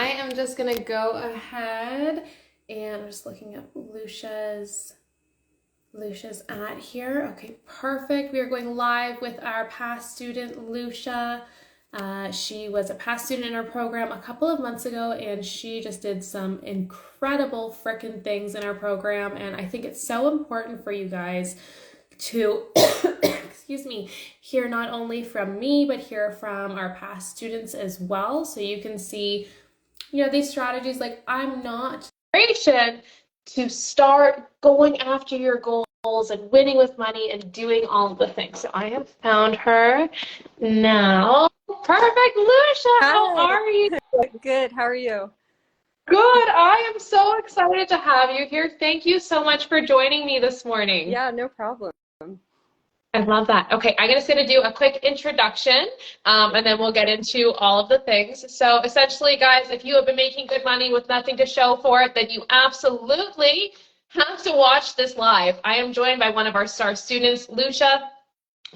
am just going to go ahead and I'm just looking up Lucia's ad here. Okay, perfect. We are going live with our past student, Lucia. She was a past student in our program a couple of months ago, and she just did some incredible frickin' things in our program. And I think it's so important for you guys to, excuse me, hear not only from me, but hear from our past students as well. So you can see, these strategies, like I'm not to start going after your goals and winning with money and doing all of the things. So I have found her now. Perfect, Lucia. Hi. How are you? Good. How are you? Good. I am so excited to have you here. Thank you so much for joining me this morning. Yeah, no problem. I love that. Okay, I'm just going to do a quick introduction, and then we'll get into all of the things. So essentially, guys, if you have been making good money with nothing to show for it, then you absolutely have to watch this live. I am joined by one of our star students, Lucia,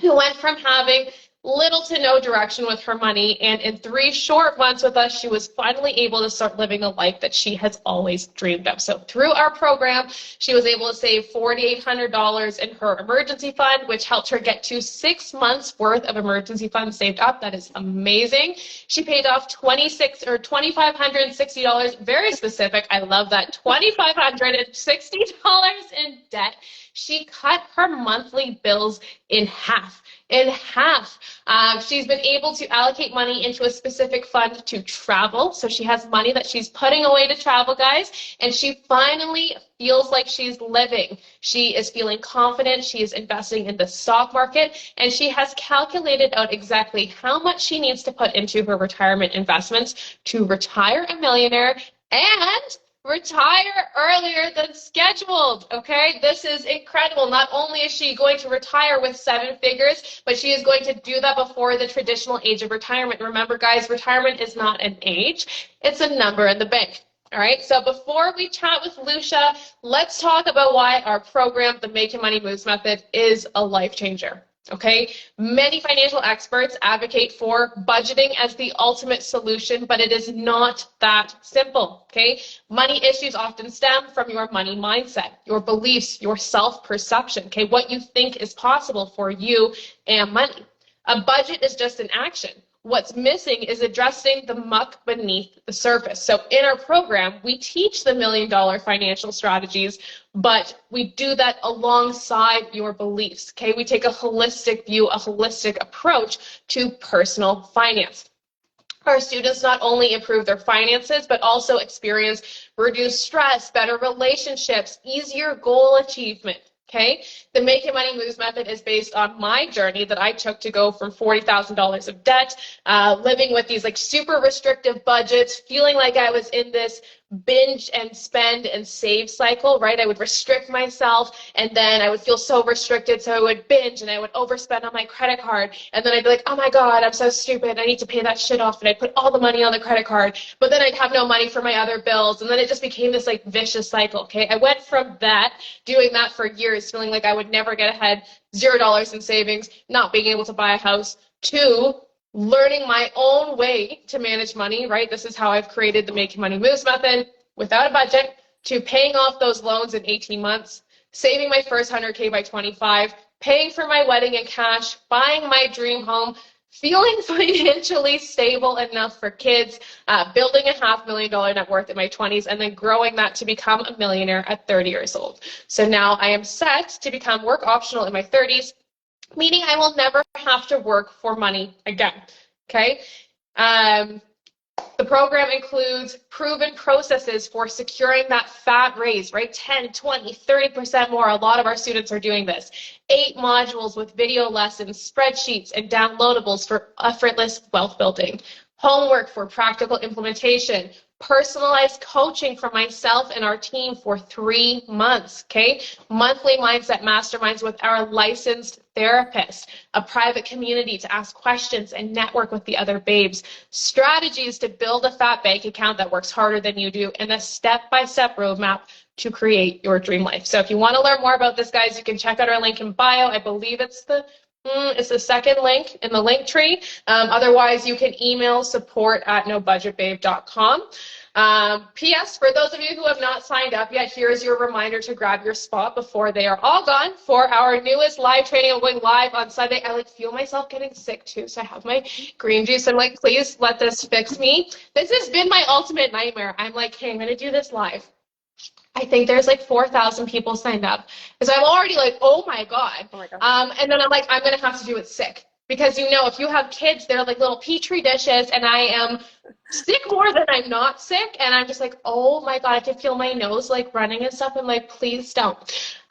who went from having little to no direction with her money, and in 3 short months with us, she was finally able to start living a life that she has always dreamed of. So through our program, she was able to save $4,800 in her emergency fund, which helped her get to 6 months worth of emergency funds saved up. That is amazing. She paid off $2,560, very specific. I love that. $2,560 in debt. She cut her monthly bills in half. She's been able to allocate money into a specific fund to travel. So she has money that she's putting away to travel, guys, and she finally feels like she's living. She is feeling confident. She is investing in the stock market, and she has calculated out exactly how much she needs to put into her retirement investments to retire a millionaire and retire earlier than scheduled. Okay, this is incredible. Not only is she going to retire with 7 figures, but she is going to do that before the traditional age of retirement. Remember, guys, retirement is not an age, it's a number in the bank. All right, so before we chat with Lucia, let's talk about why our program, the Making Money Moves Method, is a life changer. Okay, many financial experts advocate for budgeting as the ultimate solution, but it is not that simple. Okay, money issues often stem from your money mindset, your beliefs, your self-perception. Okay, what you think is possible for you and money. A budget is just an action. What's missing is addressing the muck beneath the surface. So in our program, we teach the $1 million financial strategies, but we do that alongside your beliefs, okay? We take a holistic view, a holistic approach to personal finance. Our students not only improve their finances, but also experience reduced stress, better relationships, easier goal achievement. Okay, the Making Money Moves method is based on my journey that I took to go from $40,000 of debt, living with these like super restrictive budgets, feeling like I was in this binge and spend and save cycle, right? I would restrict myself, and then I would feel so restricted, so I would binge and I would overspend on my credit card, and then I'd be like, oh my God, I'm so stupid, I need to pay that shit off, and I'd put all the money on the credit card, but then I'd have no money for my other bills, and then it just became this like vicious cycle. Okay, I went from that, doing that for years, feeling like I would never get ahead, $0 in savings, not being able to buy a house, to learning my own way to manage money, right? This is how I've created the Making Money Moves method without a budget, to paying off those loans in 18 months, saving my first 100K by 25, paying for my wedding in cash, buying my dream home, feeling financially stable enough for kids, building a $500,000 net worth in my 20s, and then growing that to become a millionaire at 30 years old. So now I am set to become work optional in my 30s, meaning I will never have to work for money again, okay? The program includes proven processes for securing that fat raise, right? 10, 20, 30% more. A lot of our students are doing this. 8 modules with video lessons, spreadsheets, and downloadables for effortless wealth building. Homework for practical implementation. Personalized coaching for myself and our team for 3 months, okay? Monthly mindset masterminds with our licensed therapist, a private community to ask questions and network with the other babes, strategies to build a fat bank account that works harder than you do, and a step-by-step roadmap to create your dream life. So if you want to learn more about this, guys, you can check out our link in bio. I believe it's the It's the second link in the link tree. Otherwise, you can email support@nobudgetbabe.com. P.S. For those of you who have not signed up yet, here is your reminder to grab your spot before they are all gone for our newest live training. I'm going live on Sunday. I like feel myself getting sick too, so I have my green juice. I'm like, please let this fix me. This has been my ultimate nightmare. I'm like, hey, I'm going to do this live. I think there's like 4,000 people signed up. So I'm already like, oh my God. Oh my gosh. And then I'm like, I'm going to have to do it sick. Because if you have kids, they're like little petri dishes, and I am sick more than I'm not sick. And I'm just like, oh my God, I can feel my nose like running and stuff. I'm like, please don't.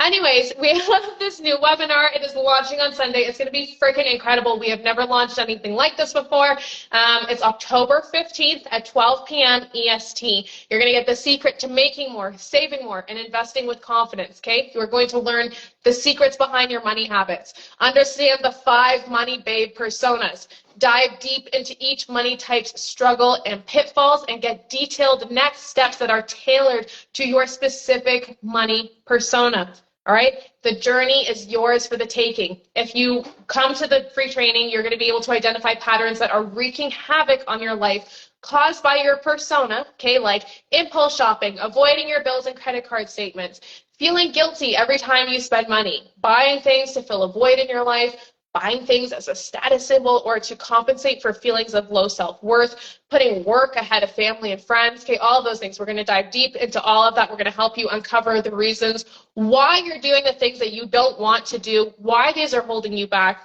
Anyways, we have this new webinar. It is launching on Sunday. It's going to be freaking incredible. We have never launched anything like this before. It's October 15th at 12 p.m. EST. You're going to get the secret to making more, saving more, and investing with confidence, okay? You're going to learn the secrets behind your money habits. Understand the 5 money babe personas. Dive deep into each money type's struggle and pitfalls and get detailed next steps that are tailored to your specific money persona. All right, the journey is yours for the taking. If you come to the free training, you're going to be able to identify patterns that are wreaking havoc on your life caused by your persona, okay, like impulse shopping, avoiding your bills and credit card statements, feeling guilty every time you spend money, buying things to fill a void in your life, buying things as a status symbol or to compensate for feelings of low self-worth, putting work ahead of family and friends, okay, all of those things. We're going to dive deep into all of that. We're going to help you uncover the reasons why you're doing the things that you don't want to do, why these are holding you back,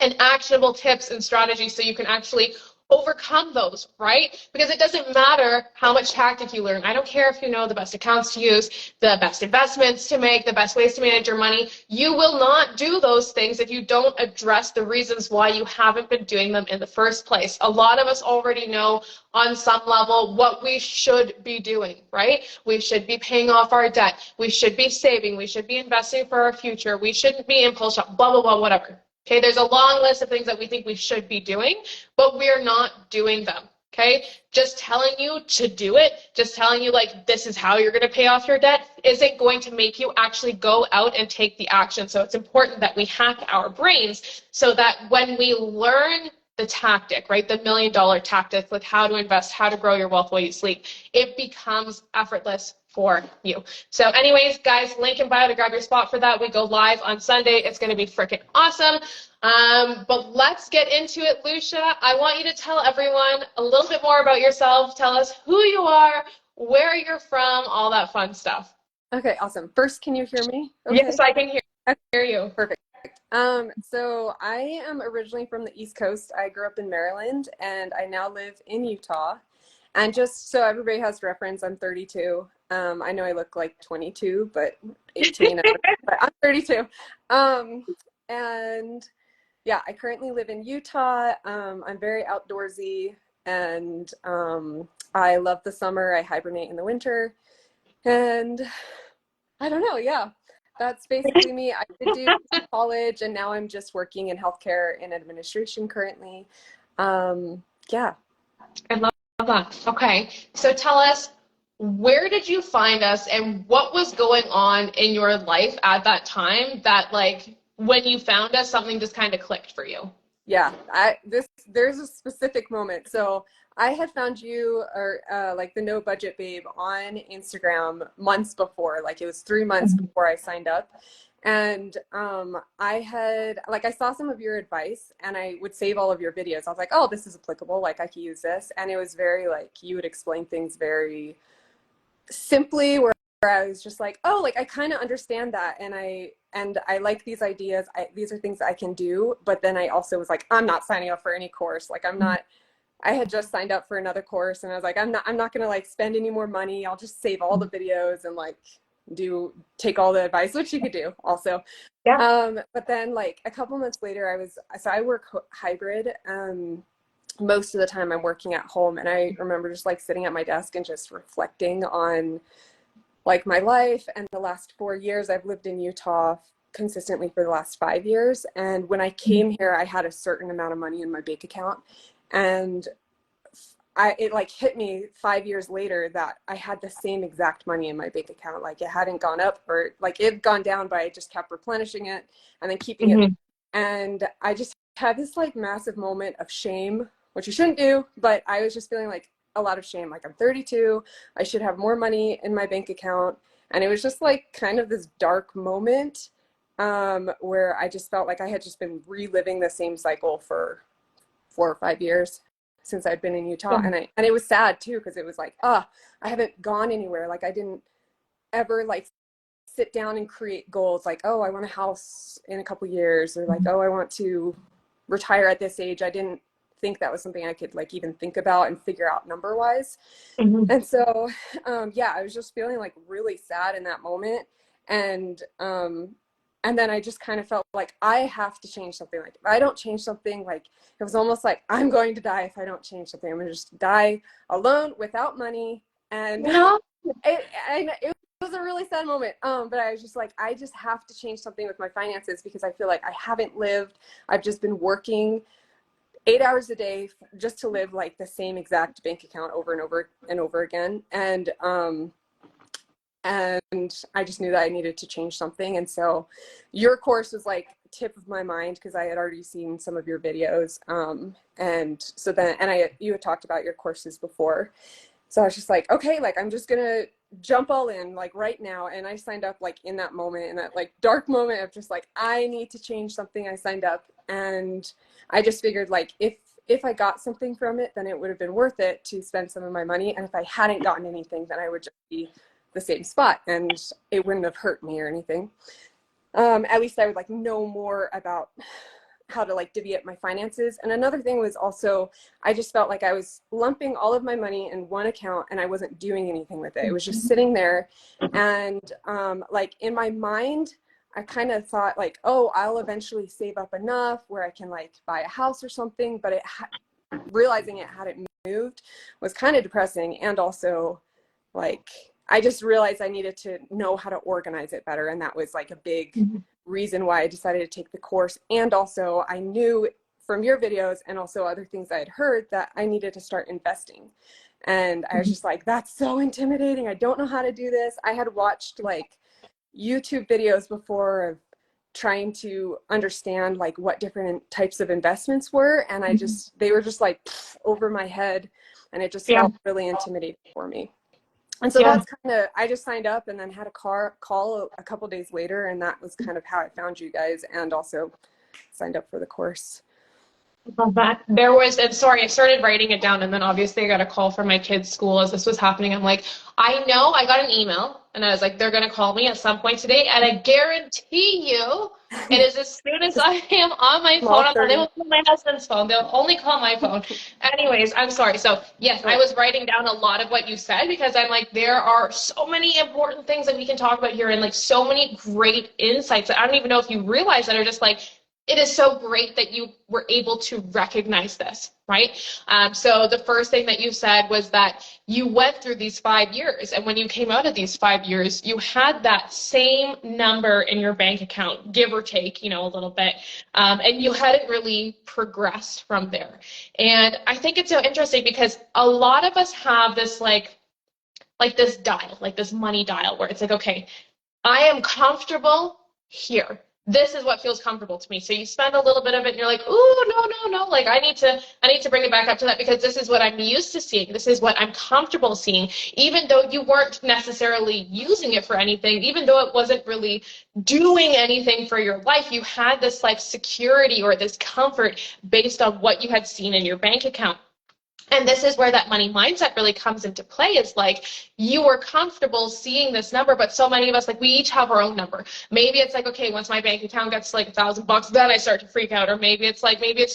and actionable tips and strategies so you can actually overcome those, right? Because it doesn't matter how much tactic you learn. I don't care if you know the best accounts to use, the best investments to make, the best ways to manage your money. You will not do those things if you don't address the reasons why you haven't been doing them in the first place. A lot of us already know on some level what we should be doing, right? We should be paying off our debt. We should be saving. We should be investing for our future. We shouldn't be impulse shop, blah, blah, blah, whatever. Okay, there's a long list of things that we think we should be doing, but we're not doing them. Okay, just telling you to do it, just telling you like this is how you're going to pay off your debt isn't going to make you actually go out and take the action. So it's important that we hack our brains so that when we learn the tactic, right, the $1 million tactic, like how to invest, how to grow your wealth while you sleep, it becomes effortless for you. So anyways, guys, link in bio to grab your spot for that. We go live on Sunday. It's going to be freaking awesome. But let's get into it, Lucia. I want you to tell everyone a little bit more about yourself. Tell us who you are, where you're from, all that fun stuff. Okay, awesome. First, can you hear me? Okay. Yes, I can hear you. Perfect. So I am originally from the East Coast. I grew up in Maryland and I now live in Utah. And just so everybody has reference, I'm 32. I know I look like 22, but 18, but I'm 32. And yeah, I currently live in Utah. I'm very outdoorsy and I love the summer. I hibernate in the winter. And I don't know, yeah. That's basically me. I did do college and now I'm just working in healthcare and administration currently. Yeah. I love that. Okay, so tell us, where did you find us and what was going on in your life at that time that like when you found us, something just kind of clicked for you? Yeah, there's a specific moment. So I had found you or like the No Budget Babe on Instagram months before, like it was 3 months before I signed up. And I saw some of your advice and I would save all of your videos. I was like, oh, this is applicable. Like I could use this. And it was very like, you would explain things very simply where I was just like, oh, like I kind of understand that. And I like these ideas. These are things I can do. But then I also was like, I'm not signing up for any course. Like I had just signed up for another course and I was like, I'm not going to like spend any more money. I'll just save all the videos and like take all the advice, which you could do also. Yeah. But then like a couple months later, I work hybrid. Most of the time I'm working at home and I remember just like sitting at my desk and just reflecting on like my life. And the last 4 years I've lived in Utah consistently for the last 5 years. And when I came here, I had a certain amount of money in my bank account. And it like hit me 5 years later that I had the same exact money in my bank account. Like it hadn't gone up or like it had gone down, but I just kept replenishing it and then keeping it And I just had this like massive moment of shame, which you shouldn't do, but I was just feeling like a lot of shame. Like, I'm 32, I should have more money in my bank account. And it was just like kind of this dark moment where I just felt like I had just been reliving the same cycle for 4 or 5 years since I'd been in Utah. And it was sad too, because it was like, I haven't gone anywhere. Like, I didn't ever like sit down and create goals like, oh, I want a house in a couple years, or like, oh, I want to retire at this age. I didn't think that was something I could like even think about and figure out number wise. Mm-hmm. And so I was just feeling like really sad in that moment. And then I just kind of felt like I have to change something. Like, if I don't change something, like, it was almost like I'm going to die if I don't change something. I'm going to just die alone without money. And it was a really sad moment. But I was just like, I just have to change something with my finances, because I feel like I haven't lived. I've just been working 8 hours a day just to live like the same exact bank account over and over and over again. And I just knew that I needed to change something. And so your course was like tip of my mind, because I had already seen some of your videos. You had talked about your courses before. So I was just like, okay, like, I'm just gonna jump all in like right now. And I signed up like in that moment, in that like dark moment of just like, I need to change something. I signed up, and I just figured like, if I got something from it, then it would have been worth it to spend some of my money. And if I hadn't gotten anything, then I would just be the same spot, and it wouldn't have hurt me or anything. At least I would like know more about how to like divvy up my finances. And another thing was also, I just felt like I was lumping all of my money in one account, and I wasn't doing anything with it. It was just sitting there. And like in my mind, I kind of thought like, oh, I'll eventually save up enough where I can like buy a house or something. But realizing it hadn't moved was kind of depressing. And also, like, I just realized I needed to know how to organize it better. And that was like a big reason why I decided to take the course. And also, I knew from your videos and also other things I had heard that I needed to start investing. And I was just like, that's so intimidating. I don't know how to do this. I had watched like YouTube videos before of trying to understand like what different types of investments were. And they were just like over my head, and it just felt really intimidating for me. And so that's kind of, I just signed up and then had a call a couple days later, and that was kind of how I found you guys, and also signed up for the course. And sorry, I started writing it down, and then obviously I got a call from my kid's school as this was happening. I'm like, I know I got an email, and I was like, they're going to call me at some point today, and I guarantee you it is as soon as I am on my phone. They won't call my husband's phone. They'll only call my phone. Anyways, I'm sorry. So yes, I was writing down a lot of what you said, because I'm like, there are so many important things that we can talk about here, and like so many great insights that I don't even know if you realize that are just like, it is so great that you were able to recognize this, right? So the first thing that you said was that you went through these 5 years, and when you came out of these 5 years, you had that same number in your bank account, give or take, a little bit, and you hadn't really progressed from there. And I think it's so interesting, because a lot of us have this like this dial, like this money dial, where it's like, okay, I am comfortable here. This is what feels comfortable to me. So you spend a little bit of it and you're like, ooh, no. Like I need to bring it back up to that, because this is what I'm used to seeing. This is what I'm comfortable seeing, even though you weren't necessarily using it for anything, even though it wasn't really doing anything for your life. You had this like security or this comfort based on what you had seen in your bank account. And this is where that money mindset really comes into play. Is like, you were comfortable seeing this number, but so many of us, like, we each have our own number. Maybe it's like, okay, once my bank account gets to like $1,000, then I start to freak out. Or maybe it's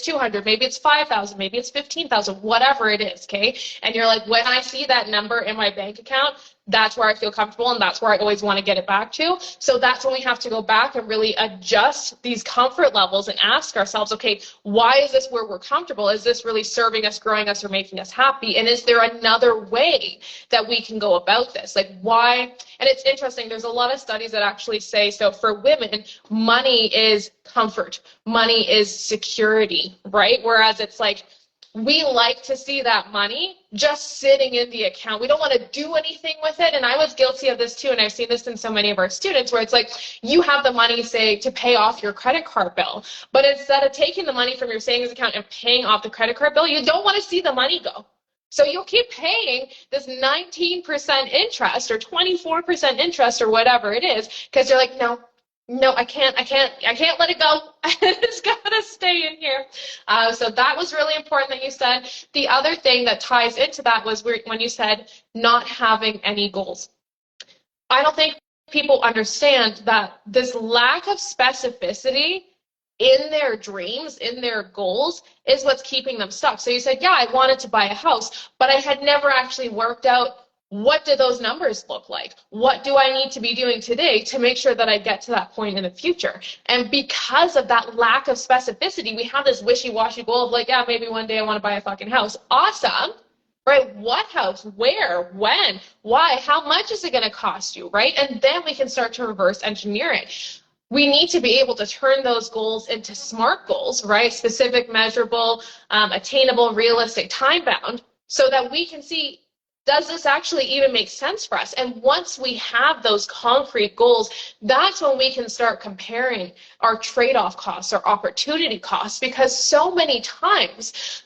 200, maybe it's 5,000, maybe it's 15,000, whatever it is, okay? And you're like, when I see that number in my bank account, that's where I feel comfortable, and that's where I always want to get it back to. So that's when we have to go back and really adjust these comfort levels and ask ourselves, okay, why is this where we're comfortable? Is this really serving us, growing us, or making us happy? And is there another way that we can go about this? Like, why? And it's interesting, there's a lot of studies that actually say, so for women, money is comfort, money is security, right? Whereas it's like, we like to see that money just sitting in the account. We don't want to do anything with it. And I was guilty of this too. And I've seen this in so many of our students where it's like you have the money, say, to pay off your credit card bill. But instead of taking the money from your savings account and paying off the credit card bill, you don't want to see the money go. So you'll keep paying this 19% interest or 24% interest or whatever it is because you're like, no, I can't let it go. It's gotta stay in here. So that was really important that you said. The other thing that ties into that was when you said not having any goals. I don't think people understand that this lack of specificity in their dreams, in their goals, is what's keeping them stuck. So you said, yeah, I wanted to buy a house, but I had never actually worked out what do those numbers look like? What do I need to be doing today to make sure that I get to that point in the future? And because of that lack of specificity, we have this wishy-washy goal of like, yeah, maybe one day I want to buy a fucking house. Awesome. Right? What house? Where? When? Why? How much is it going to cost you? Right? And then we can start to reverse engineer it. We need to be able to turn those goals into SMART goals, right? Specific, measurable, attainable, realistic, time-bound, so that we can see, does this actually even make sense for us? And once we have those concrete goals, that's when we can start comparing our trade-off costs, our opportunity costs, because so many times,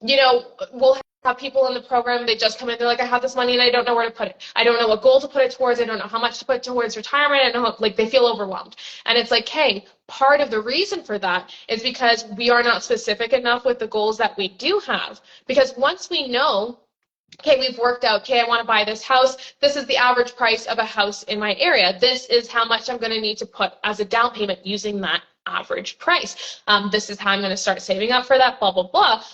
we'll have people in the program, they just come in, they're like, I have this money and I don't know where to put it. I don't know what goal to put it towards. I don't know how much to put towards retirement. I don't know, like they feel overwhelmed. And it's like, hey, part of the reason for that is because we are not specific enough with the goals that we do have. Because once we know, okay, we've worked out, okay, I want to buy this house. This is the average price of a house in my area. This is how much I'm going to need to put as a down payment using that average price. This is how I'm going to start saving up for that, blah, blah, blah.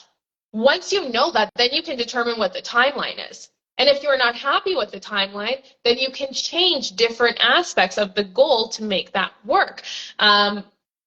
Once you know that, then you can determine what the timeline is. And if you're not happy with the timeline, then you can change different aspects of the goal to make that work. But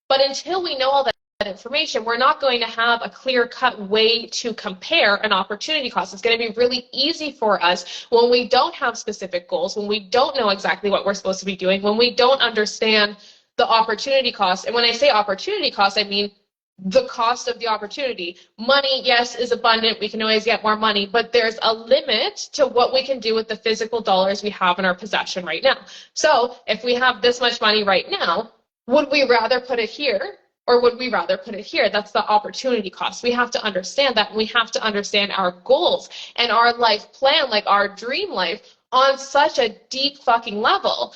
until we know all that information, we're not going to have a clear-cut way to compare an opportunity cost. It's going to be really easy for us when we don't have specific goals, when we don't know exactly what we're supposed to be doing, when we don't understand the opportunity cost. And when I say opportunity cost, I mean the cost of the opportunity. Money, yes, is abundant. We can always get more money, but there's a limit to what we can do with the physical dollars we have in our possession right now. So if we have this much money right now, would we rather put it here or would we rather put it here? That's the opportunity cost. We have to understand that. We have to understand our goals and our life plan, like our dream life, on such a deep fucking level,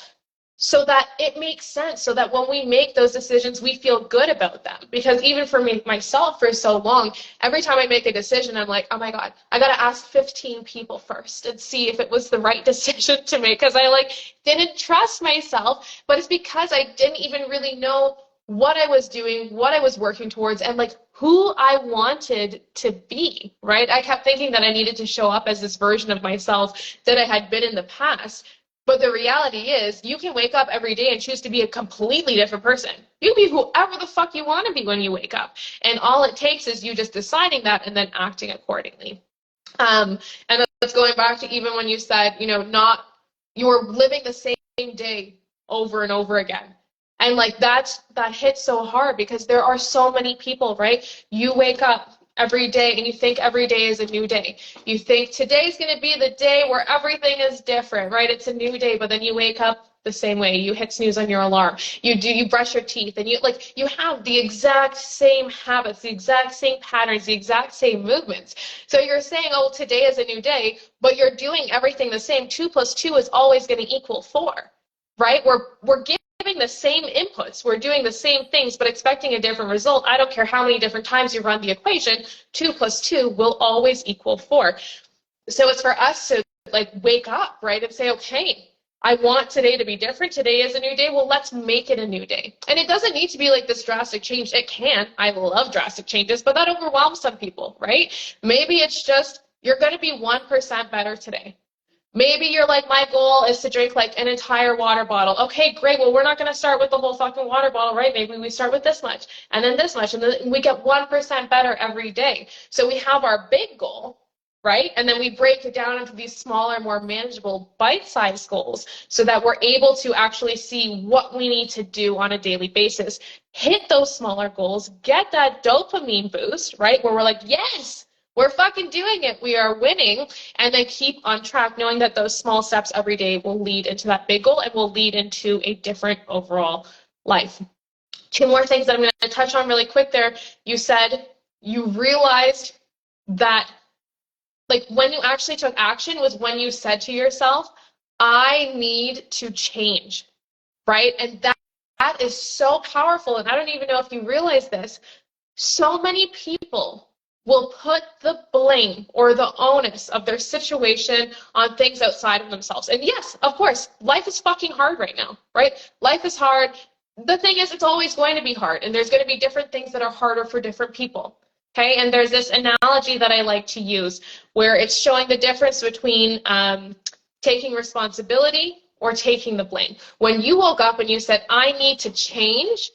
so that it makes sense, so that when we make those decisions, we feel good about them. Because even for me, myself, for so long, every time I make a decision, I'm like, oh my God, I got to ask 15 people first and see if it was the right decision to make. Because I didn't trust myself, but it's because I didn't even really know what I was doing, what I was working towards, and who I wanted to be, right? I kept thinking that I needed to show up as this version of myself that I had been in the past. But the reality is, you can wake up every day and choose to be a completely different person. You can be whoever the fuck you want to be when you wake up. And all it takes is you just deciding that and then acting accordingly. And that's going back to even when you said, you're living the same day over and over again. And that hits so hard because there are so many people, right? You wake up every day and you think every day is a new day. You think today's going to be the day where everything is different, right? It's a new day, but then you wake up the same way. You hit snooze on your alarm. You brush your teeth, and you have the exact same habits, the exact same patterns, the exact same movements. So you're saying, oh, today is a new day, but you're doing everything the same. 2 + 2 is always going to equal 4, right? We're giving the same inputs. We're doing the same things, but expecting a different result. I don't care how many different times you run the equation, 2 + 2 will always equal 4. So it's for us to wake up, right? And say, okay, I want today to be different. Today is a new day. Well, let's make it a new day. And it doesn't need to be this drastic change. It can. I love drastic changes, but that overwhelms some people, right? Maybe it's just, you're going to be 1% better today. Maybe you're my goal is to drink an entire water bottle. Okay, great. Well, we're not going to start with the whole fucking water bottle, right? Maybe we start with this much and then this much, and then we get 1% better every day. So we have our big goal, right? And then we break it down into these smaller, more manageable, bite-sized goals so that we're able to actually see what we need to do on a daily basis. Hit those smaller goals, get that dopamine boost, right? Where we're like, yes, we're fucking doing it. We are winning. And then keep on track, knowing that those small steps every day will lead into that big goal and will lead into a different overall life. Two more things that I'm going to touch on really quick there. You said you realized that, like, when you actually took action was when you said to yourself, I need to change, right? And that is so powerful. And I don't even know if you realize this. So many people will put the blame or the onus of their situation on things outside of themselves. And yes, of course, life is fucking hard right now, right? Life is hard. The thing is, it's always going to be hard, and there's going to be different things that are harder for different people. Okay, and there's this analogy that I like to use where it's showing the difference between taking responsibility or taking the blame. When you woke up and you said, I need to change,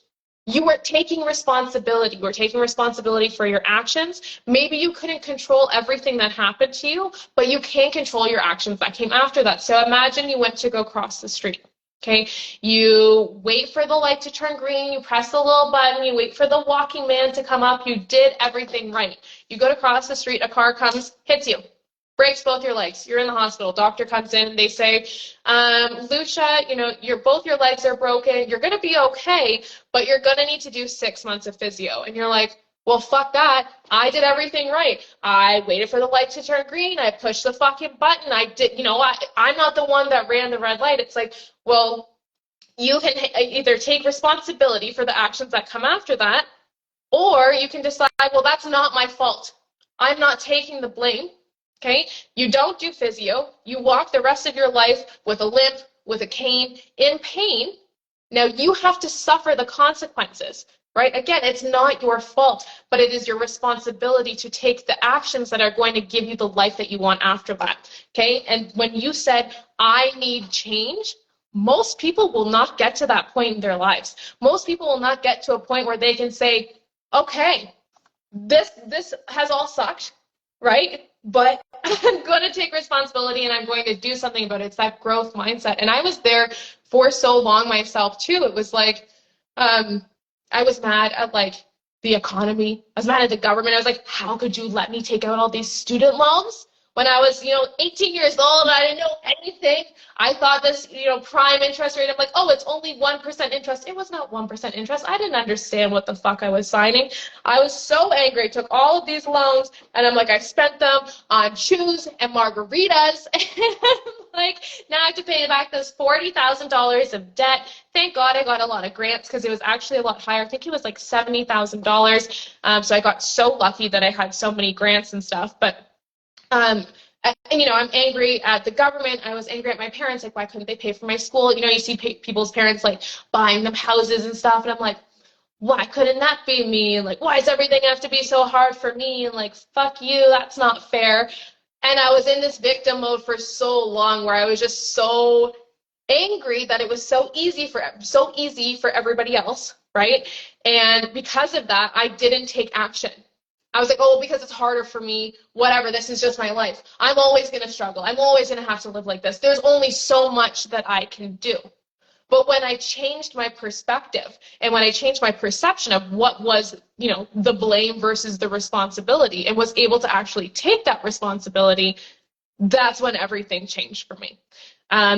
you were taking responsibility. You were taking responsibility for your actions. Maybe you couldn't control everything that happened to you, but you can control your actions that came after that. So imagine you went to go cross the street. Okay, you wait for the light to turn green, you press the little button, you wait for the walking man to come up, you did everything right. You go to cross the street, a car comes, hits you, breaks both your legs. You're in the hospital. Doctor comes in, they say, Lucia, both your legs are broken. You're going to be okay, but you're going to need to do 6 months of physio. And you're like, well, fuck that. I did everything right. I waited for the light to turn green. I pushed the fucking button. I'm not the one that ran the red light. It's like, well, you can either take responsibility for the actions that come after that, or you can decide, well, that's not my fault. I'm not taking the blame. Okay? You don't do physio. You walk the rest of your life with a limp, with a cane, in pain. Now you have to suffer the consequences, right? Again, it's not your fault, but it is your responsibility to take the actions that are going to give you the life that you want after that. Okay? And when you said, I need change, most people will not get to that point in their lives. Most people will not get to a point where they can say, okay, this has all sucked, right? But I'm going to take responsibility and I'm going to do something about it. It's that growth mindset. And I was there for so long myself too. It was like, I was mad at like the economy. I was mad at the government. I was like, how could you let me take out all these student loans? When I was, 18 years old and I didn't know anything, I thought this, prime interest rate, I'm like, oh, it's only 1% interest. It was not 1% interest. I didn't understand what the fuck I was signing. I was so angry. I took all of these loans and I'm like, I spent them on shoes and margaritas. And I'm like, now I have to pay back this $40,000 of debt. Thank God I got a lot of grants because it was actually a lot higher. I think it was like $70,000. So I got so lucky that I had so many grants and stuff. But I'm angry at the government. I was angry at my parents. Like, why couldn't they pay for my school? You see people's parents like buying them houses and stuff. And I'm like, why couldn't that be me? Like, why does everything have to be so hard for me? And like, fuck you, that's not fair. And I was in this victim mode for so long where I was just so angry that it was so easy for everybody else, right? And because of that, I didn't take action. I was like, oh, because it's harder for me, whatever, this is just my life. I'm always going to struggle. I'm always going to have to live like this. There's only so much that I can do. But when I changed my perspective and when I changed my perception of what was, the blame versus the responsibility and was able to actually take that responsibility, that's when everything changed for me.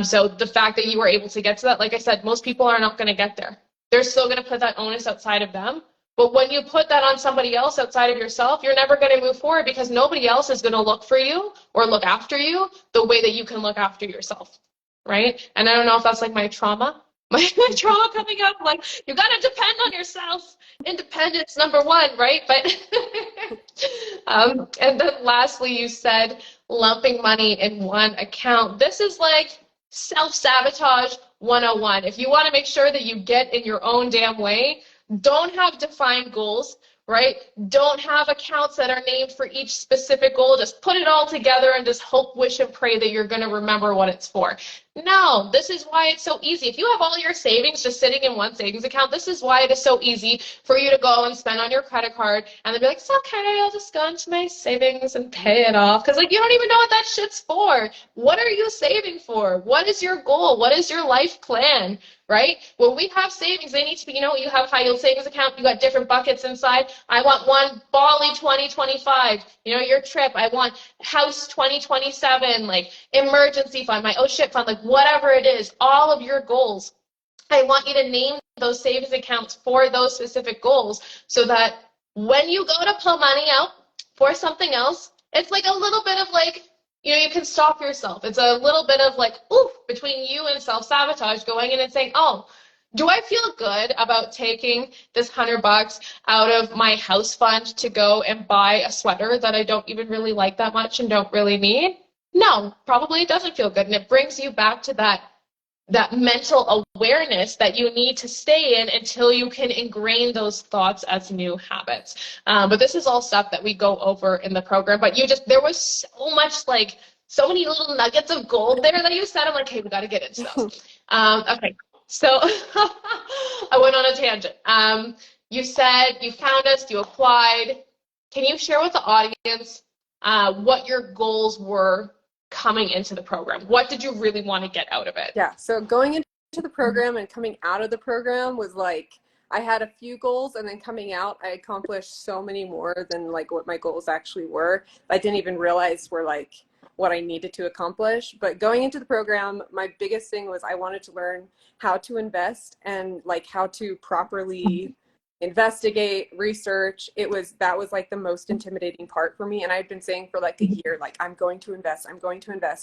So the fact that you were able to get to that, like I said, most people are not going to get there. They're still going to put that onus outside of them. But when you put that on somebody else outside of yourself, you're never going to move forward because nobody else is going to look for you or look after you the way that you can look after yourself, right? And I don't know if that's like my trauma, my trauma coming up, like, you got to depend on yourself. Independence, number one, right? But, and then lastly, you said lumping money in one account. This is like self-sabotage 101. If you want to make sure that you get in your own damn way, don't have defined goals. right? Don't have accounts that are named for each specific goal. Just put it all together and just hope, wish, and pray that you're going to remember what it's for. No, this is why it's so easy. If you have all your savings just sitting in one savings account, this is why it is so easy for you to go and spend on your credit card and then be like, it's okay, I'll just go into my savings and pay it off. Because like you don't even know what that shit's for. What are you saving for? What is your goal? What is your life plan? Right? When we have savings, they need to be, you have high yield savings account, you got different buckets inside. I want one Bali 2025, your trip. I want house 2027, like emergency fund, my oh shit fund, like whatever it is, all of your goals. I want you to name those savings accounts for those specific goals so that when you go to pull money out for something else, it's like a little bit of like, you can stop yourself. It's a little bit of like, ooh, between you and self-sabotage going in and saying, oh, do I feel good about taking this $100 out of my house fund to go and buy a sweater that I don't even really like that much and don't really need? No, probably it doesn't feel good. And it brings you back to that mental awareness that you need to stay in until you can ingrain those thoughts as new habits. But this is all stuff that we go over in the program. But there was so much, like, so many little nuggets of gold there that you said. I'm like, hey, we got to get into those. Okay, so I went on a tangent. You said you found us, you applied. Can you share with the audience what your goals were coming into the program? What did you really want to get out of it? Yeah, so going into the program and coming out of the program was like, I had a few goals, and then coming out, I accomplished so many more than like what my goals actually were. I didn't even realize were like what I needed to accomplish. But going into the program, my biggest thing was I wanted to learn how to invest and like how to properly investigate, research. That was like the most intimidating part for me. And I've been saying for like a year, like, I'm going to invest.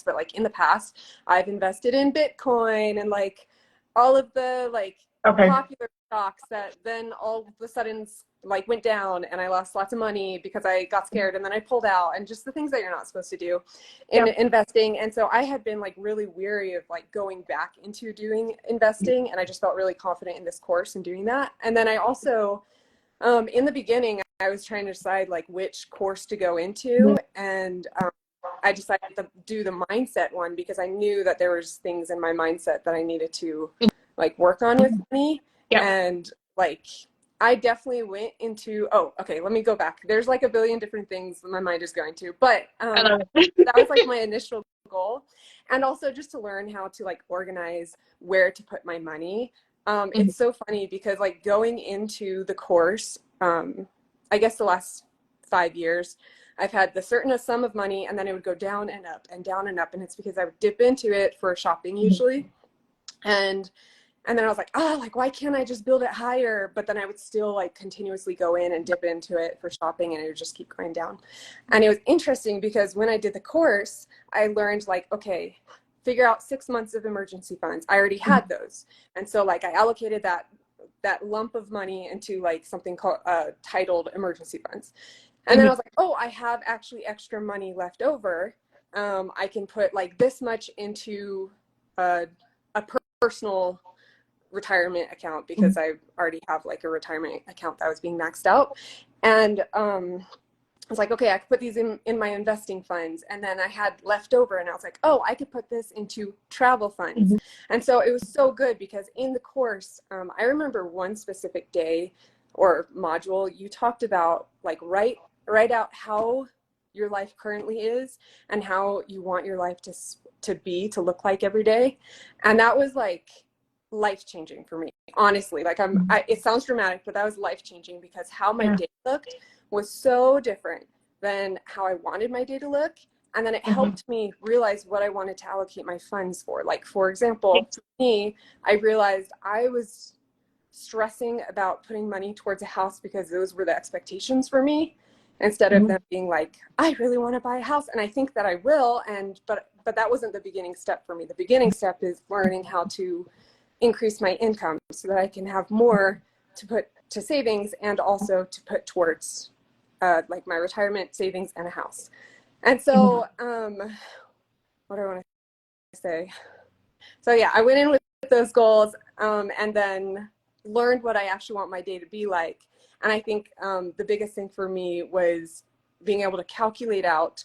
But like in the past, I've invested in Bitcoin and like all of the like popular stocks that then all of a sudden like went down, and I lost lots of money because I got scared and then I pulled out, and just the things that you're not supposed to do in investing. And so I had been like really weary of like going back into doing investing, and I just felt really confident in this course and doing that. And then I also in the beginning, I was trying to decide like which course to go into, and I decided to do the mindset one because I knew that there was things in my mindset that I needed to like work on with money. And like I definitely went into, let me go back. There's like a billion different things my mind is going to, but that was like my initial goal. And also just to learn how to like organize where to put my money. It's so funny because like going into the course, I guess the last 5 years, I've had the certain sum of money, and then it would go down and up and down and up. And it's because I would dip into it for shopping usually. And then I was like, like, why can't I just build it higher? But then I would still like continuously go in and dip into it for shopping, and it would just keep going down. And it was interesting because when I did the course, I learned like, okay, figure out 6 months of emergency funds. I already had those. And so like I allocated that lump of money into like something called titled emergency funds. And then I was like, I have actually extra money left over. I can put like this much into a personal retirement account because I already have like a retirement account that was being maxed out. And I was like, okay, I could put these in my investing funds. And then I had left over, and I was like, I could put this into travel funds. And so it was so good because in the course, I remember one specific day or module, you talked about like write out how your life currently is and how you want your life to look like every day. And that was like life-changing for me, honestly. Like it sounds dramatic, but that was life-changing because how my day looked was so different than how I wanted my day to look. And then it helped me realize what I wanted to allocate my funds for. Like, for example, for me, I realized I was stressing about putting money towards a house because those were the expectations for me, instead of them being like, I really want to buy a house and I think that I will. But that wasn't the beginning step for me. The beginning step is learning how to increase my income so that I can have more to put to savings and also to put towards like my retirement savings and a house. And so what do I want to say? So yeah, I went in with those goals and then learned what I actually want my day to be like. And I think the biggest thing for me was being able to calculate out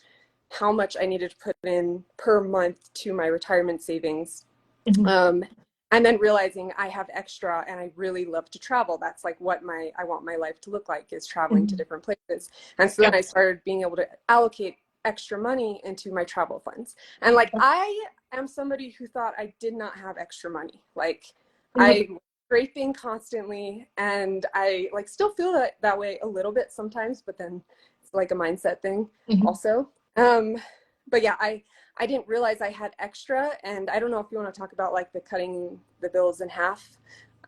how much I needed to put in per month to my retirement savings. Mm-hmm. And then realizing I have extra and I really love to travel. That's like what I want my life to look like, is traveling to Mm-hmm. different places. And so then I started being able to allocate extra money into my travel funds. And like, I am somebody who thought I did not have extra money. Like, I was scraping constantly, and I like still feel that way a little bit sometimes, but then it's like a mindset thing also. But yeah, I didn't realize I had extra, and I don't know if you want to talk about like the cutting the bills in half.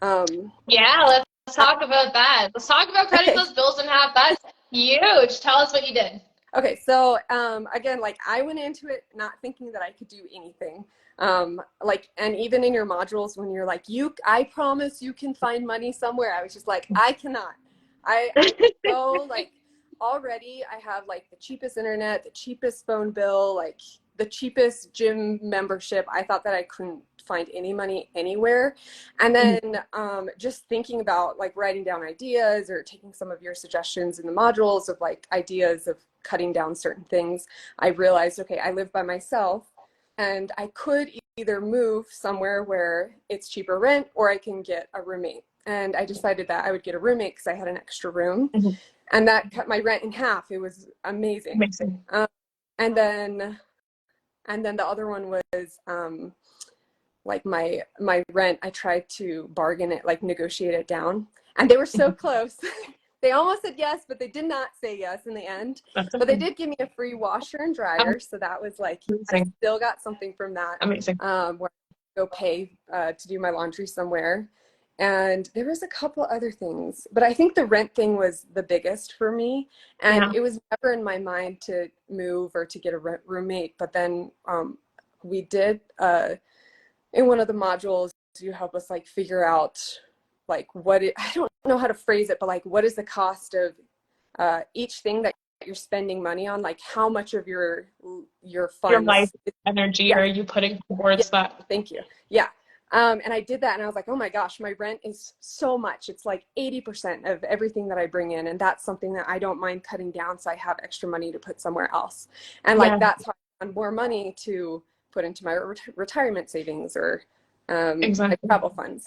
Yeah, let's talk about that. Let's talk about cutting Okay. those bills in half. That's huge. Tell us what you did. Okay, so again, like I went into it not thinking that I could do anything. Like, and even in your modules, when you're like, I promise you can find money somewhere, I was just like, I cannot. I'm so like, already I have like the cheapest internet, the cheapest phone bill, like the cheapest gym membership. I thought that I couldn't find any money anywhere. And then just thinking about like writing down ideas or taking some of your suggestions in the modules of like ideas of cutting down certain things, I realized, okay, I live by myself, and I could either move somewhere where it's cheaper rent, or I can get a roommate. And I decided that I would get a roommate because I had an extra room, and that cut my rent in half. It was amazing. Amazing. And then the other one was like my rent. I tried to bargain it, like negotiate it down, and they were so close. They almost said yes, but they did not say yes in the end. That's But they okay. did give me a free washer and dryer, so that was like, I Amazing. still got something from that, Amazing. where I go pay to do my laundry somewhere. And there was a couple other things, but I think the rent thing was the biggest for me. And Yeah. it was never in my mind to move or to get a roommate. But then we did, in one of the modules, you help us like figure out like I don't know how to phrase it, but like what is the cost of each thing that you're spending money on, like how much of your Your life funds. energy Yeah, are you putting yeah, towards that? thank you. Yeah. And I did that, and I was like, oh my gosh, my rent is so much. It's like 80% of everything that I bring in. And that's something that I don't mind cutting down, so I have extra money to put somewhere else. And like, Yeah, that's how I found more money to put into my retirement savings or my exactly. travel funds.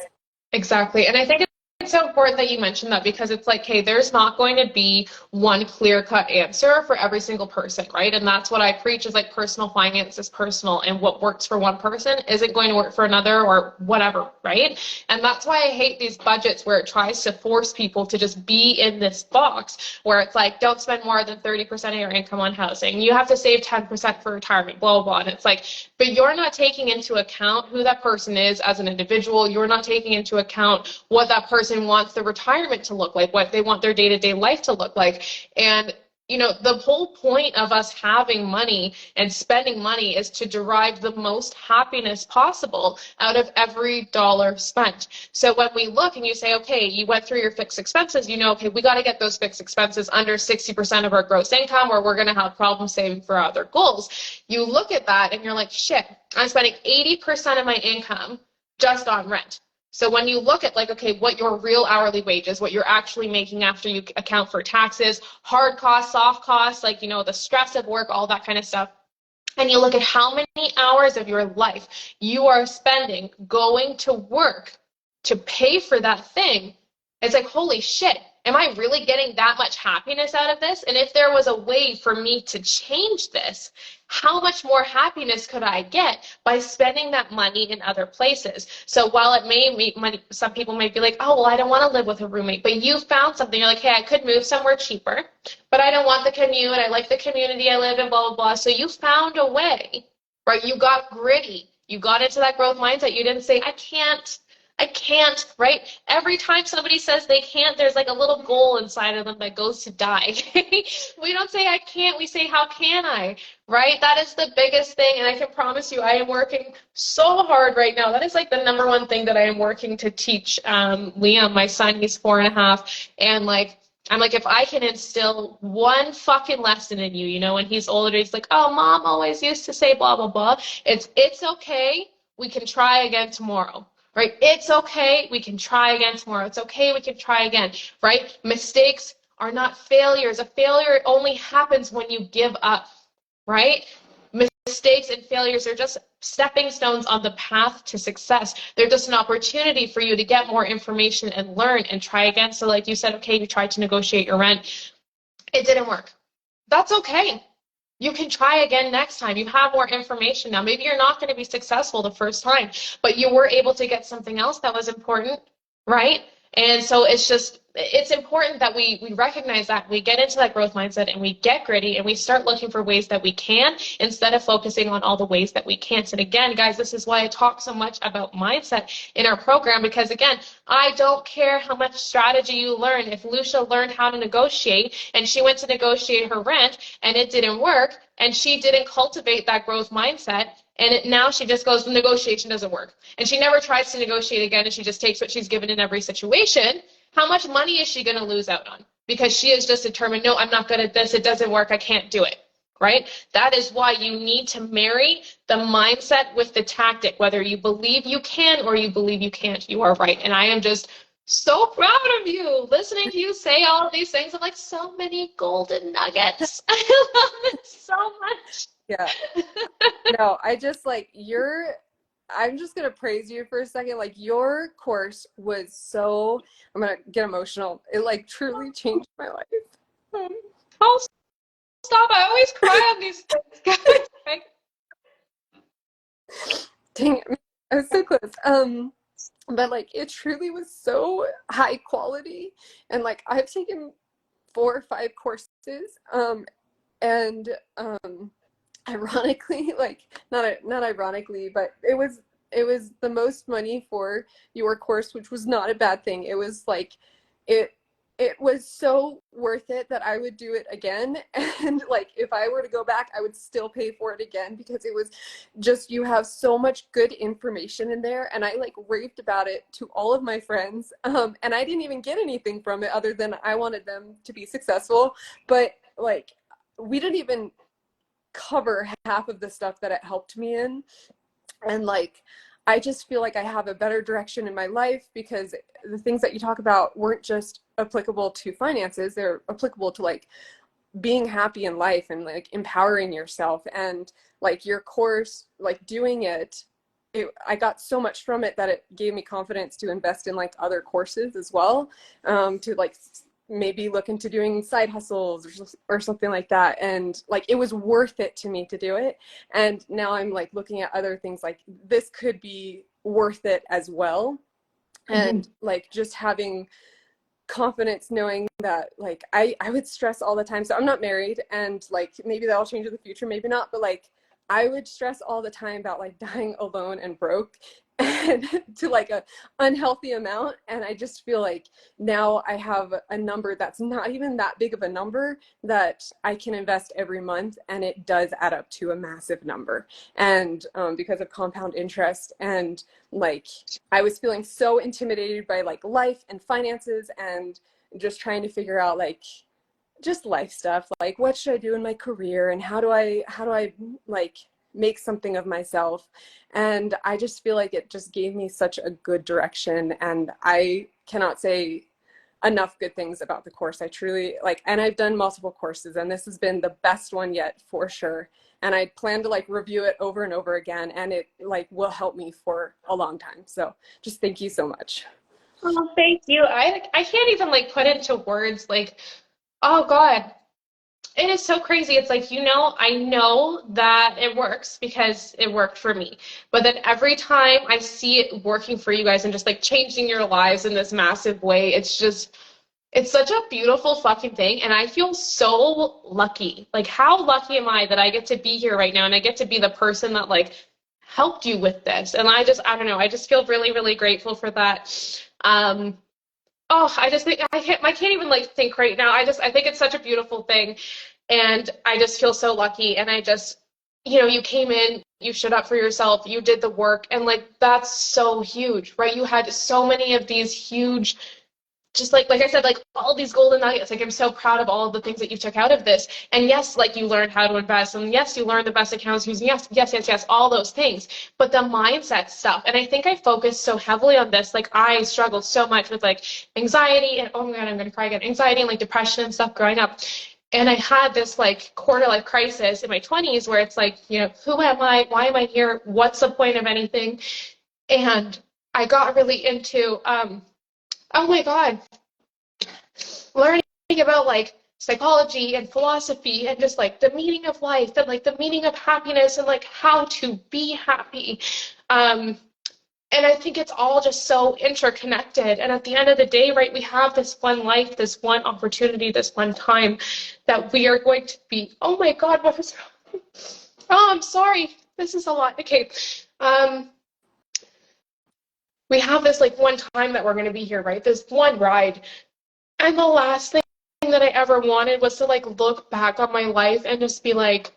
Exactly. And I think it's so important that you mentioned that, because it's like, hey, there's not going to be one clear-cut answer for every single person, right? And that's what I preach, is like personal finance is personal, and what works for one person isn't going to work for another, or whatever, right? And that's why I hate these budgets where it tries to force people to just be in this box where it's like, don't spend more than 30% of your income on housing. You have to save 10% for retirement, blah, blah, blah. And it's like, but you're not taking into account who that person is as an individual. You're not taking into account what that person wants their retirement to look like, what they want their day-to-day life to look like. And the whole point of us having money and spending money is to derive the most happiness possible out of every dollar spent. So when we look and you say, okay, you went through your fixed expenses, okay, we got to get those fixed expenses under 60% of our gross income, or we're going to have problems saving for other goals. You look at that and you're like, shit, I'm spending 80% of my income just on rent. So when you look at like, okay, what your real hourly wage is, what you're actually making after you account for taxes, hard costs, soft costs, like, the stress of work, all that kind of stuff. And you look at how many hours of your life you are spending going to work to pay for that thing, it's like, holy shit, am I really getting that much happiness out of this? And if there was a way for me to change this, how much more happiness could I get by spending that money in other places? So while it may make money, some people might be like, oh, well, I don't want to live with a roommate, but you found something. You're like, hey, I could move somewhere cheaper, but I don't want the commute. I like the community I live in, blah, blah, blah. So you found a way, right? You got gritty. You got into that growth mindset. You didn't say, I can't, right? Every time somebody says they can't, there's like a little goal inside of them that goes to die. We don't say I can't, we say how can I, right? That is the biggest thing, and I can promise you I am working so hard right now. That is like the number one thing that I am working to teach Liam, my son. He's 4.5, and like, I'm like, if I can instill one fucking lesson in you, when he's older, he's like, oh, mom always used to say blah, blah, blah. It's okay. We can try again tomorrow. right? It's okay. We can try again tomorrow. It's okay. We can try again, right? Mistakes are not failures. A failure only happens when you give up, right? Mistakes and failures are just stepping stones on the path to success. They're just an opportunity for you to get more information and learn and try again. So like you said, okay, you tried to negotiate your rent. It didn't work. That's okay. You can try again next time. You have more information now. Maybe you're not going to be successful the first time, but you were able to get something else that was important, right? And so it's important that we recognize that, we get into that growth mindset and we get gritty and we start looking for ways that we can instead of focusing on all the ways that we can't. And again, guys, this is why I talk so much about mindset in our program, because again, I don't care how much strategy you learn. If Lucia learned how to negotiate and she went to negotiate her rent and it didn't work and she didn't cultivate that growth mindset, and now she just goes, negotiation doesn't work. And she never tries to negotiate again and she just takes what she's given in every situation. How much money is she going to lose out on? Because she is just determined, no, I'm not good at this. It doesn't work. I can't do it. Right? That is why you need to marry the mindset with the tactic. Whether you believe you can or you believe you can't, you are right. And I am just so proud of you. Listening to you say all of these things, I'm like, so many golden nuggets. I love it so much. Yeah. No, I just like I'm just gonna praise you for a second. Like your course was so, I'm gonna get emotional. It like truly changed my life. Oh, stop. I always cry on these things, guys. Dang it, I was so close. But like it truly was so high quality, and like I've taken 4 or 5 courses, and ironically, like not ironically, but it was the most money for your course, which was not a bad thing. It was like it it was so worth it that I would do it again. And like if I were to go back, I would still pay for it again, because it was just, you have so much good information in there. And I like raved about it to all of my friends. And I didn't even get anything from it other than I wanted them to be successful. But like we didn't even cover half of the stuff that it helped me in. And like I just feel like I have a better direction in my life, because the things that you talk about weren't just applicable to finances, they're applicable to like being happy in life and like empowering yourself. And like your course, like doing I got so much from it that it gave me confidence to invest in like other courses as well, to like maybe look into doing side hustles or something like that. And like it was worth it to me to do it. And now I'm like looking at other things like this could be worth it as well. And like just having confidence knowing that like I would stress all the time. So I'm not married, and like maybe that'll change in the future, maybe not, but like I would stress all the time about like dying alone and broke, and to like a unhealthy amount. And I just feel like now I have a number that's not even that big of a number that I can invest every month, and it does add up to a massive number. And because of compound interest. And like I was feeling so intimidated by like life and finances, and just trying to figure out like just life stuff, like what should I do in my career, and how do I like make something of myself. And I just feel like it just gave me such a good direction, and I cannot say enough good things about the course. I truly like, and I've done multiple courses, and this has been the best one yet for sure. And I plan to like review it over and over again, and it like will help me for a long time. So just thank you so much. Oh, thank you. I can't even like put into words like, oh God, it is so crazy. It's like, I know that it works because it worked for me. But then every time I see it working for you guys and just like changing your lives in this massive way, it's such a beautiful fucking thing. And I feel so lucky. Like, how lucky am I that I get to be here right now and I get to be the person that like helped you with this? And I don't know, I just feel really, really grateful for that. Um, Oh, I just think I can't even like think right now. I think it's such a beautiful thing. And I just feel so lucky. And you came in, you showed up for yourself, you did the work, and like that's so huge, right? You had so many of these huge just like I said, like all these golden nuggets. Like I'm so proud of all of the things that you took out of this. And yes, like you learned how to invest, and yes, you learned the best accounts using yes, all those things. But the mindset stuff, and I think I focused so heavily on this. Like I struggled so much with like anxiety and oh my God, I'm gonna cry again. Anxiety and like depression and stuff growing up. And I had this like quarter life crisis in my 20s where it's like, you know, who am I? Why am I here? What's the point of anything? And I got really into oh my God, learning about like psychology and philosophy and just like the meaning of life and like the meaning of happiness and like how to be happy. And I think it's all just so interconnected. And at the end of the day, right, we have this one life, this one opportunity, this one time that we are going to be. Oh my God, what was wrong? Oh, I'm sorry. This is a lot. Okay. We have this like one time that we're going to be here, right? This one ride. And the last thing that I ever wanted was to like look back on my life and just be like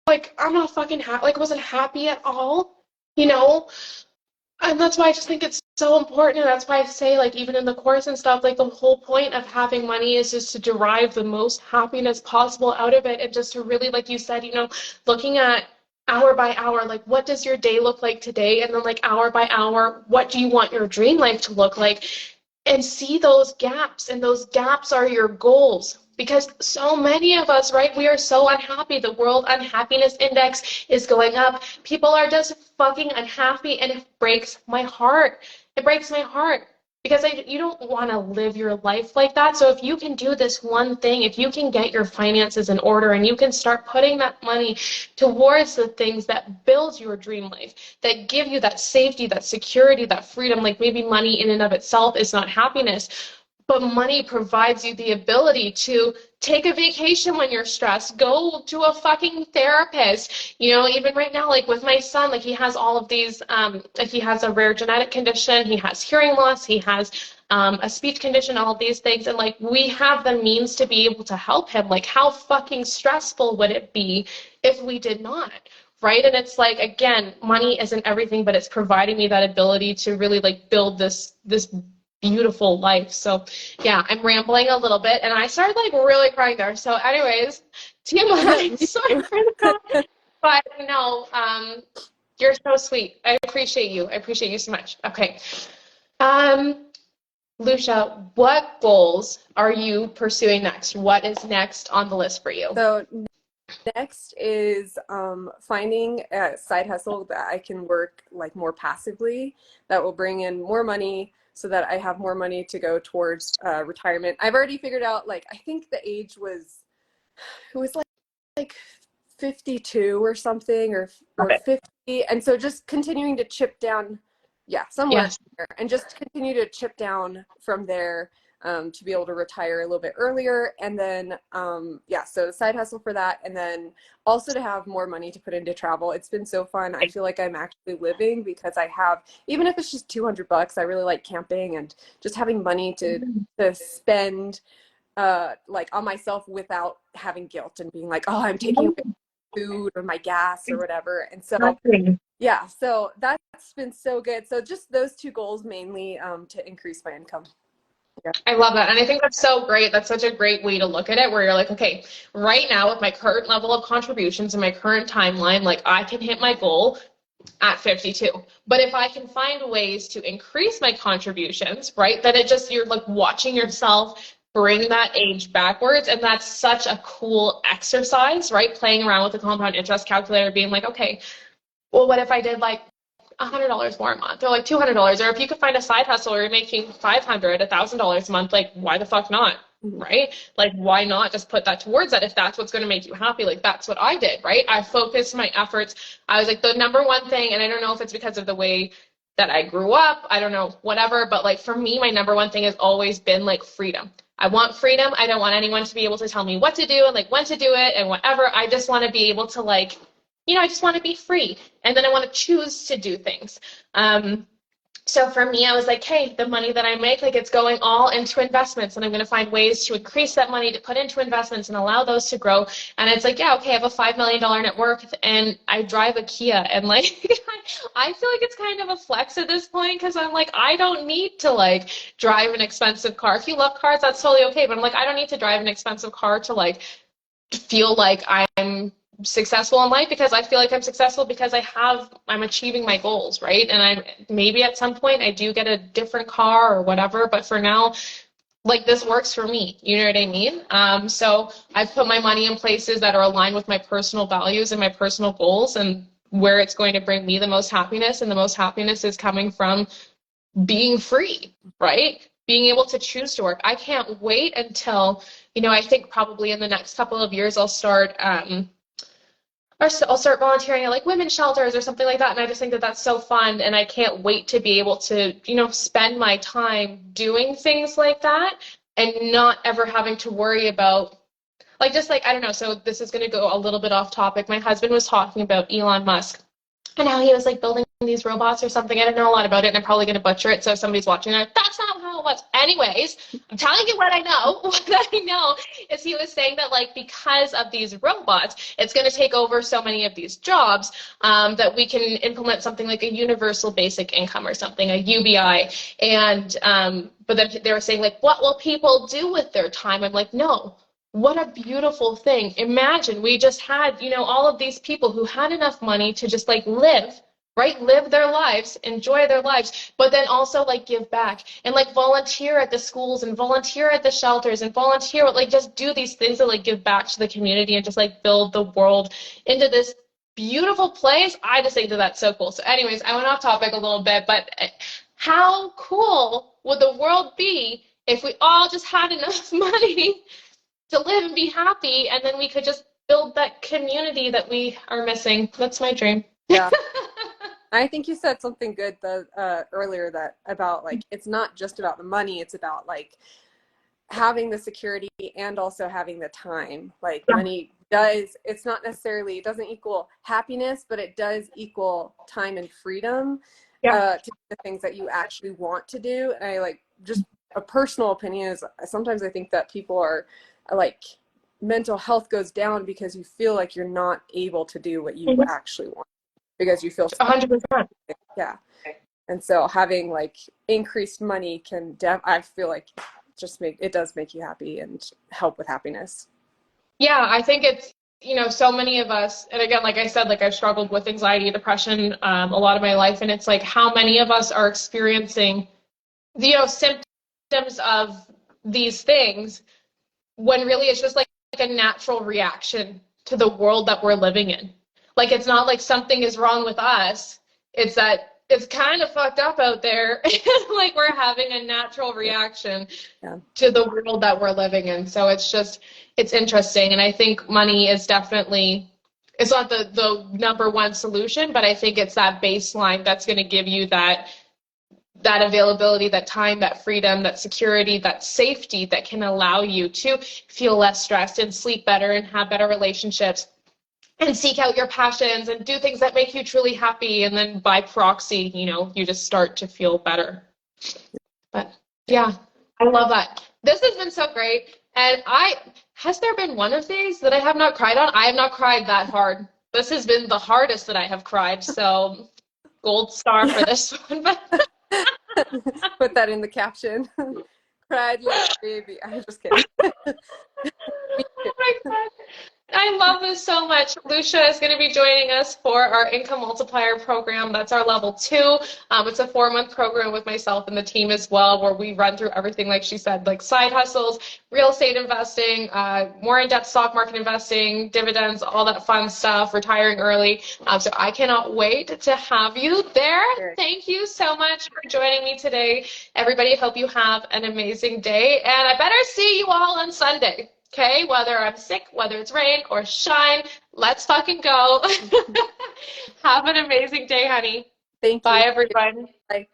I'm not fucking happy, like wasn't happy at all, you know? And that's why I just think it's so important. And that's why I say, like, even in the course and stuff, like the whole point of having money is just to derive the most happiness possible out of it. And just to really, like you said, you know, looking at hour by hour, like what does your day look like today? And then like hour by hour, what do you want your dream life to look like? And see those gaps, and those gaps are your goals. Because so many of us, right, we are so unhappy. The World Unhappiness Index is going up. People are just fucking unhappy, and it breaks my heart. It breaks my heart because you don't want to live your life like that. So if you can do this one thing, if you can get your finances in order and you can start putting that money towards the things that build your dream life, that give you that safety, that security, that freedom, like maybe money in and of itself is not happiness, but money provides you the ability to take a vacation when you're stressed, go to a fucking therapist. You know, even right now, like with my son, like he has all of these, like he has a rare genetic condition, he has hearing loss, he has a speech condition, all of these things. And like we have the means to be able to help him. Like how fucking stressful would it be if we did not? Right? And it's like, again, money isn't everything, but it's providing me that ability to really like build this beautiful life. So yeah, I'm rambling a little bit and I started like really crying there. So anyways, TMI, sorry for the comment. But no, you're so sweet. I appreciate you. I appreciate you so much. Okay. Lucia, what goals are you pursuing next? What is next on the list for you? So next is finding a side hustle that I can work like more passively that will bring in more money so that I have more money to go towards retirement. I've already figured out, like, I think the age was, it was like 52 or something, or 50. And so just continuing to chip down, somewhere Yes. there, and just continue to chip down from there to be able to retire a little bit earlier. And then, so side hustle for that. And then also to have more money to put into travel. It's been so fun. I feel like I'm actually living because I have, even if it's just $200, I really like camping and just having money to spend like on myself without having guilt and being like, oh, I'm taking away food or my gas or whatever. And so so that's been so good. So just those two goals mainly to increase my income. Yeah. I love that. And I think that's so great. That's such a great way to look at it, where you're like, okay, right now with my current level of contributions and my current timeline, like I can hit my goal at 52. But if I can find ways to increase my contributions, right, then it just, you're like watching yourself bring that age backwards. And that's such a cool exercise, right? Playing around with the compound interest calculator, being like, okay, well, what if I did like $100 more a month, or like $200, or if you could find a side hustle where you're making $500, $1,000 a month, like why the fuck not, right? Like why not just put that towards that if that's what's going to make you happy? Like that's what I did, right? I focused my efforts. I was like the number one thing, and I don't know if it's because of the way that I grew up, I don't know, whatever, but like for me, my number one thing has always been like freedom. I want freedom. I don't want anyone to be able to tell me what to do and like when to do it and whatever. I just want to be able to like, I just want to be free. And then I want to choose to do things. So for me, I was like, hey, the money that I make, like it's going all into investments, and I'm going to find ways to increase that money to put into investments and allow those to grow. And it's like, yeah, okay, I have a $5 million net worth and I drive a Kia, and like I feel like it's kind of a flex at this point because I'm like, I don't need to like drive an expensive car. If you love cars, that's totally okay. But I'm like, I don't need to drive an expensive car to like feel like I'm successful in life, because I feel like I'm successful because I'm achieving my goals, right? And I maybe at some point I do get a different car or whatever, but for now, like this works for me. You know what I mean? So I've put my money in places that are aligned with my personal values and my personal goals, and where it's going to bring me the most happiness, and the most happiness is coming from being free, right? Being able to choose to work. I can't wait until, I think probably in the next couple of years I'll start volunteering at like women's shelters or something like that. And I just think that that's so fun. And I can't wait to be able to, spend my time doing things like that and not ever having to worry about like, just like, I don't know. So this is going to go a little bit off topic. My husband was talking about Elon Musk and how he was like building these robots or something. I don't know a lot about it, and I'm probably going to butcher it. So if somebody's watching, that's not how it was. Anyways, I'm telling you what I know. What I know is he was saying that like because of these robots, it's going to take over so many of these jobs, that we can implement something like a universal basic income or something, a UBI. And but then they were saying like, what will people do with their time? I'm like, no. What a beautiful thing. Imagine we just had, all of these people who had enough money to just like live, right? Live their lives, enjoy their lives, but then also like give back and like volunteer at the schools and volunteer at the shelters and volunteer, like just do these things that like give back to the community and just like build the world into this beautiful place. I just think that that's so cool. So anyways, I went off topic a little bit, but how cool would the world be if we all just had enough money to live and be happy, and then we could just build that community that we are missing. That's my dream. Yeah. I think you said something good earlier that about like it's not just about the money, it's about like having the security and also having the time. Like money it's not necessarily, it doesn't equal happiness, but it does equal time and freedom to do the things that you actually want to do. And I like, just a personal opinion is sometimes I think that people are like mental health goes down because you feel like you're not able to do what you actually want because you feel 100%. Yeah. And so having like increased money can I feel like it does make you happy and help with happiness. Yeah, I think it's, so many of us, and again, like I said, like I've struggled with anxiety, depression, a lot of my life, and it's like how many of us are experiencing, symptoms of these things when really it's just like a natural reaction to the world that we're living in. Like it's not like something is wrong with us. It's that it's kind of fucked up out there. Like we're having a natural reaction to the world that we're living in. So it's interesting. And I think money is definitely, it's not the number one solution, but I think it's that baseline that's going to give you that availability, that time, that freedom, that security, that safety that can allow you to feel less stressed and sleep better and have better relationships and seek out your passions and do things that make you truly happy. And then by proxy, you just start to feel better. But yeah, I love that. This has been so great. And has there been one of these that I have not cried on? I have not cried that hard. This has been the hardest that I have cried. So gold star for this one. Put that in the caption. Cried like a baby. I'm just kidding. Oh my God. I love this so much. Lucia is going to be joining us for our income multiplier program. That's our level 2. It's a 4-month program with myself and the team as well, where we run through everything, like she said, like side hustles, real estate investing, more in-depth stock market investing, dividends, all that fun stuff, retiring early. So I cannot wait to have you there. Sure. Thank you so much for joining me today. Everybody, hope you have an amazing day. And I better see you all on Sunday. Okay, whether I'm sick, whether it's rain or shine, let's fucking go. Have an amazing day, honey. Thank you. Bye, everyone. Bye.